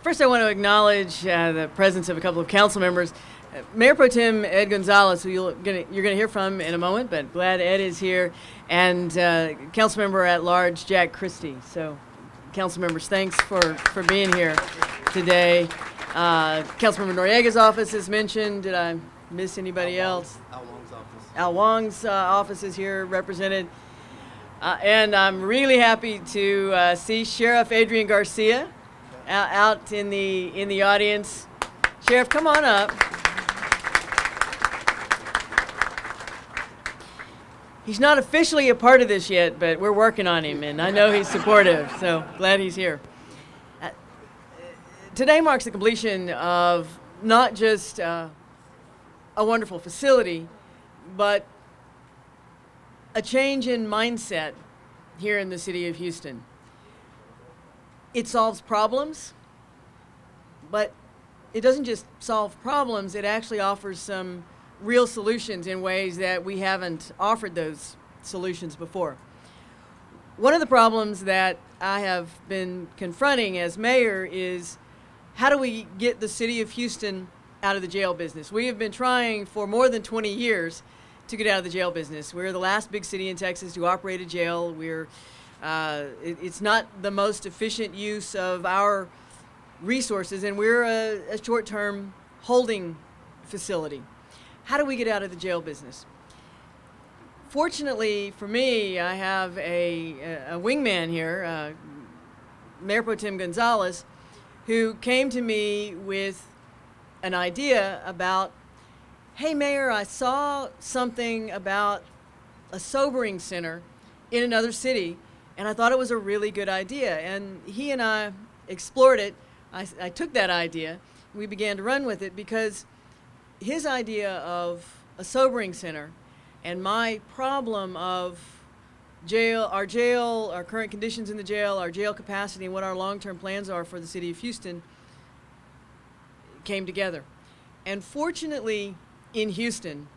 First, I want to acknowledge the presence of a couple of council members. Mayor Pro-Tem Ed Gonzalez, who you're going to hear from in a moment, but glad Ed is here, and council member at large Jack Christie. So, council members, thanks for being here today. Councilmember Noriega's office is mentioned. Did I miss anybody else? Al Wong's office. Al Wong's office is here represented. And I'm really happy to see Sheriff Adrian Garcia out in the audience. Sheriff, come on up. He's not officially a part of this yet, but we're working on him, and I know he's supportive, so glad he's here. Today marks the completion of not just a wonderful facility, but a change in mindset here in the city of Houston. It solves problems, but it doesn't just solve problems, it actually offers some real solutions in ways that we haven't offered those solutions before. One of the problems that I have been confronting as mayor is how do we get the city of Houston out of the jail business? We have been trying for more than 20 years to get out of the jail business. We're the last big city in Texas to operate a jail. It's not the most efficient use of our resources, and we're a short-term holding facility. How do we get out of the jail business? Fortunately for me, I have a wingman here, Mayor Pro-Tem Gonzalez, who came to me with an idea about, hey, Mayor, I saw something about a sobering center in another city, and I thought it was a really good idea. And he and I explored it. I took that idea. We began to run with it because his idea of a sobering center and my problem of our current conditions in the jail, our jail capacity, and what our long-term plans are for the city of Houston came together. And fortunately, in Houston,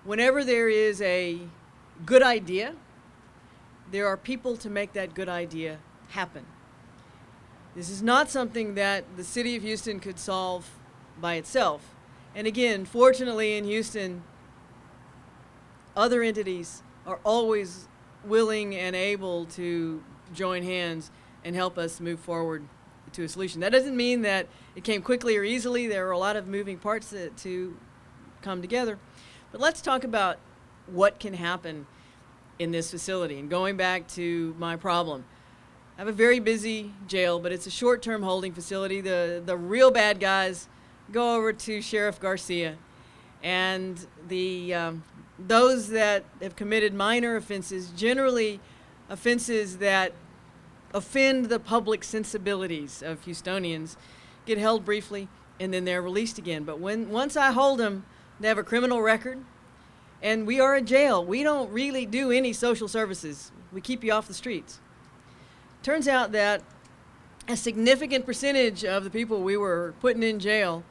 whenever there is a good idea, there are people to make that good idea happen. This is not something that the city of Houston could solve by itself. And again, fortunately in Houston, other entities are always willing and able to join hands and help us move forward to a solution. That doesn't mean that it came quickly or easily. There are a lot of moving parts to come together. But let's talk about what can happen in this facility. And going back to my problem, I have a very busy jail, but it's a short-term holding facility. The real bad guys go over to Sheriff Garcia, and those that have committed minor offenses, generally offenses that offend the public sensibilities of Houstonians, get held briefly and then they're released again. But once I hold them, they have a criminal record, and we are a jail. We don't really do any social services. We keep you off the streets. Turns out that a significant percentage of the people we were putting in jail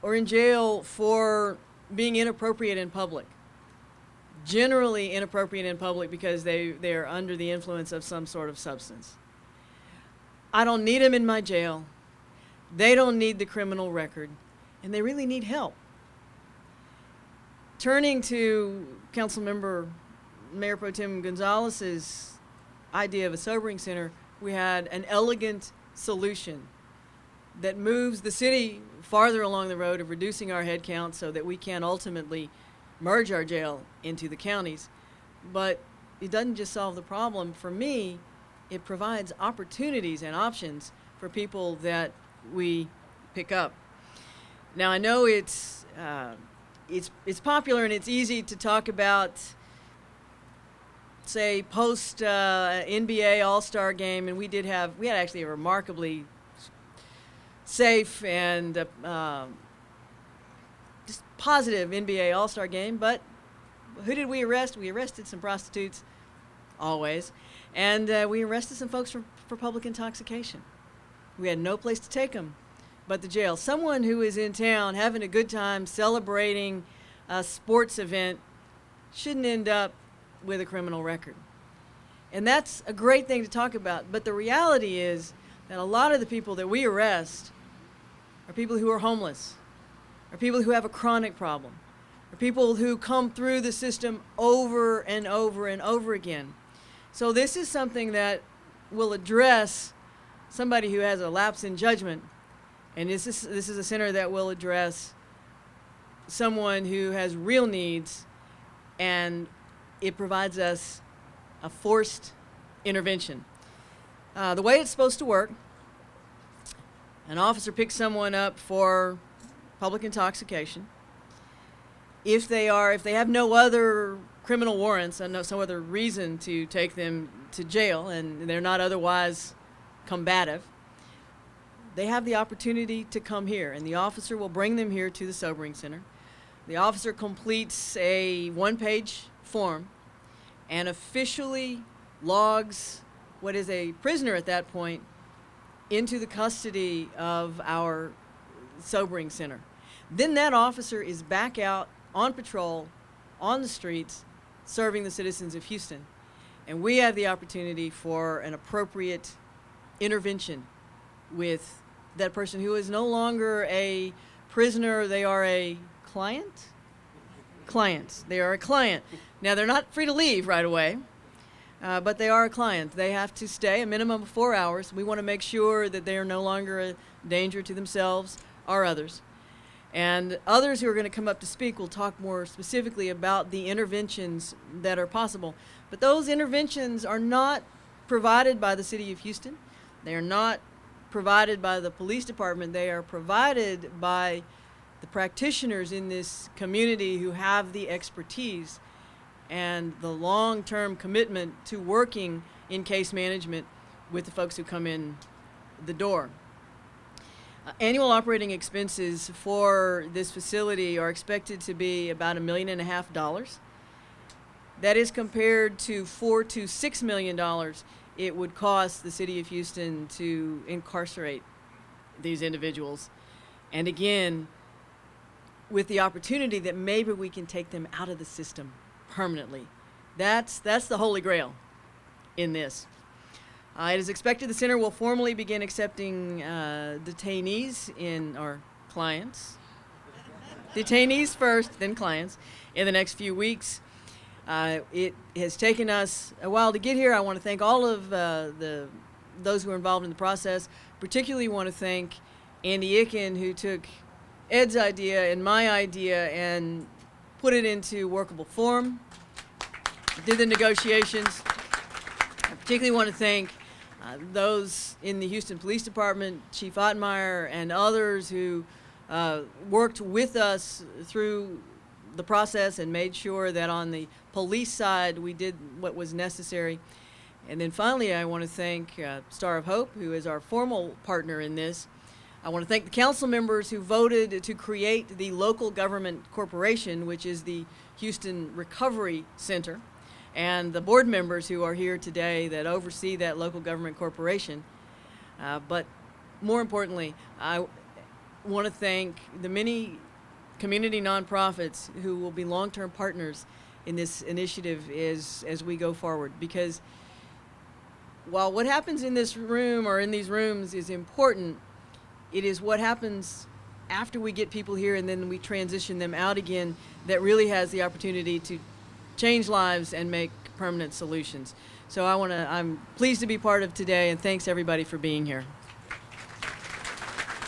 or in jail for being inappropriate in public. Generally inappropriate in public because they're under the influence of some sort of substance. I don't need them in my jail. They don't need the criminal record, and they really need help. Turning to Councilmember Mayor Pro-Tem Gonzalez's idea of a sobering center, we had an elegant solution that moves the city farther along the road of reducing our head count so that we can ultimately merge our jail into the counties. But it doesn't just solve the problem. For me, it provides opportunities and options for people that we pick up. Now, I know it's popular and it's easy to talk about, say, post NBA All-Star game, and we had actually a remarkably safe and just positive NBA All-Star game. But who did we arrest? We arrested some prostitutes, always, and we arrested some folks for public intoxication. We had no place to take them but the jail. Someone who is in town having a good time celebrating a sports event shouldn't end up with a criminal record. And that's a great thing to talk about. But the reality is that a lot of the people that we arrest are people who are homeless, are people who have a chronic problem, are people who come through the system over and over and over again. So this is something that will address somebody who has a lapse in judgment, and this is a center that will address someone who has real needs, and it provides us a forced intervention. The way it's supposed to work, an officer picks someone up for public intoxication. If they have no other criminal warrants and no other reason to take them to jail, and they're not otherwise combative, they have the opportunity to come here, and the officer will bring them here to the sobering center. The officer completes a one-page form and officially logs what is a prisoner at that point into the custody of our sobering center. Then that officer is back out on patrol, on the streets, serving the citizens of Houston. And we have the opportunity for an appropriate intervention with that person who is no longer a prisoner, they are a client? Clients. They are a client. Now, they're not free to leave right away, but they are a client. They have to stay a minimum of 4 hours. We want to make sure that they are no longer a danger to themselves or others. And others who are going to come up to speak will talk more specifically about the interventions that are possible. But those interventions are not provided by the City of Houston. They are not provided by the police department. They are provided by the practitioners in this community who have the expertise and the long-term commitment to working in case management with the folks who come in the door. Annual operating expenses for this facility are expected to be about $1.5 million. That is compared to $4 to $6 million it would cost the City of Houston to incarcerate these individuals. And again, with the opportunity that maybe we can take them out of the system permanently. That's the holy grail in this. It is expected the center will formally begin accepting detainees or clients. Detainees first, then clients, in the next few weeks. It has taken us a while to get here. I want to thank all of those who are involved in the process. Particularly want to thank Andy Icken, who took Ed's idea and my idea and put it into workable form, did the negotiations. I particularly want to thank those in the Houston Police Department, Chief Ottmeyer and others who worked with us through the process and made sure that on the police side we did what was necessary. And then finally, I want to thank Star of Hope, who is our formal partner in this. I want to thank the council members who voted to create the local government corporation, which is the Houston Recovery Center, and the board members who are here today that oversee that local government corporation. But more importantly, I want to thank the many community nonprofits who will be long-term partners in this initiative as we go forward. Because while what happens in this room or in these rooms is important, it is what happens after we get people here and then we transition them out again that really has the opportunity to change lives and make permanent solutions. So I'm pleased to be part of today, and thanks everybody for being here.